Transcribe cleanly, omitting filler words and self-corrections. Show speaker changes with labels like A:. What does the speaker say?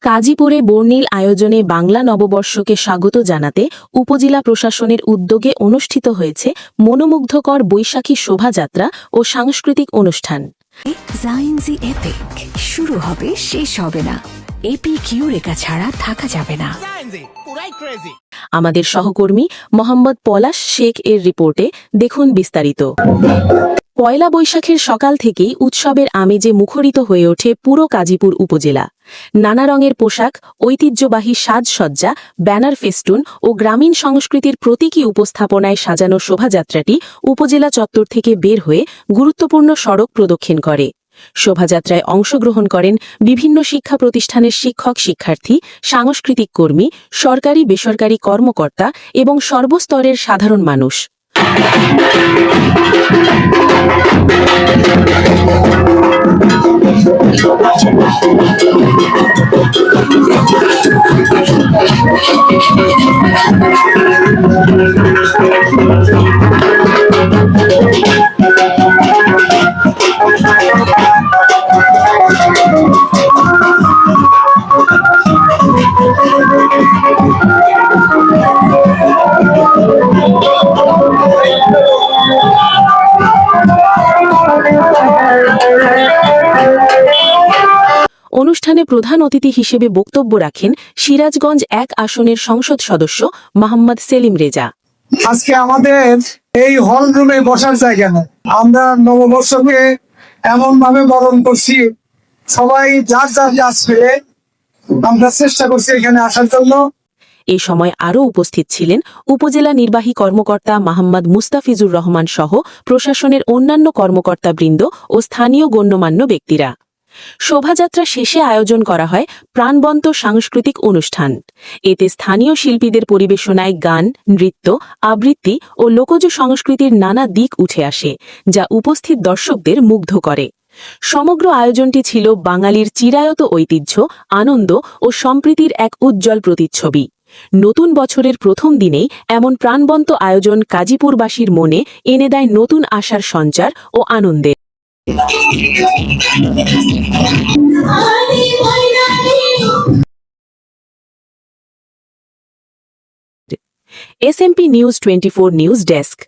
A: কাজীপুরে বর্ণিল আয়োজনে বাংলা নববর্ষকে স্বাগত জানাতে উপজেলা প্রশাসনের উদ্যোগে অনুষ্ঠিত হয়েছে মনোমুগ্ধকর বৈশাখী শোভাযাত্রা ও সাংস্কৃতিক অনুষ্ঠান।
B: জাইনজি এপিক শুরু হবে, শেষ হবে না। এপিক ইউরেকা ছাড়া থাকা যাবে না।
A: আমাদের সহকর্মী মোহাম্মদ পলাশ শেখ এর রিপোর্টে দেখুন বিস্তারিত। পয়লা বৈশাখের সকাল থেকেই উৎসবের আমেজে মুখরিত হয়ে ওঠে পুরো কাজীপুর উপজেলা। নানা রঙের পোশাক, ঐতিহ্যবাহী সাজসজ্জা, ব্যানার ফেস্টুন ও গ্রামীণ সংস্কৃতির প্রতীকী উপস্থাপনায় সাজানো শোভাযাত্রাটি উপজেলা চত্বর থেকে বের হয়ে গুরুত্বপূর্ণ সড়ক প্রদক্ষিণ করে। শোভাযাত্রায় অংশগ্রহণ করেন বিভিন্ন শিক্ষা প্রতিষ্ঠানের শিক্ষক শিক্ষার্থী, সাংস্কৃতিক কর্মী, সরকারি বেসরকারি কর্মকর্তা এবং সর্বস্তরের সাধারণ মানুষ। অনুষ্ঠানে প্রধান অতিথি হিসেবে বক্তব্য রাখেন সিরাজগঞ্জ 1 আসনের সংসদ সদস্য মোহাম্মদ সেলিম রেজা।
C: আজকে আমাদের এই হল রুমে বসার জায়গা নেই। আমরা নববর্ষকে এমন ভাবে বরণ করছি, সবাই যার যার কাজ ফেলে আমরা চেষ্টা করছি এখানে আসার জন্য।
A: এই সময় আরও উপস্থিত ছিলেন উপজেলা নির্বাহী কর্মকর্তা মোহাম্মদ মুস্তাফিজুর রহমান সহ প্রশাসনের অন্যান্য কর্মকর্তাবৃন্দ ও স্থানীয় গণ্যমান্য ব্যক্তিরা। শোভাযাত্রা শেষে আয়োজন করা হয় প্রাণবন্ত সাংস্কৃতিক অনুষ্ঠান। এতে স্থানীয় শিল্পীদের পরিবেশনায় গান, নৃত্য, আবৃত্তি ও লোকজ সংস্কৃতির নানা দিক উঠে আসে, যা উপস্থিত দর্শকদের মুগ্ধ করে। সমগ্র আয়োজনটি ছিল বাঙালির চিরায়ত ঐতিহ্য, আনন্দ ও সম্প্রীতির এক উজ্জ্বল প্রতিচ্ছবি। নতুন বছরের প্রথম দিনেই এমন প্রাণবন্ত আয়োজন কাজীপুরবাসীর মনে এনে দেয় নতুন আশার সঞ্চার ও আনন্দের। SMP News 24 news desk.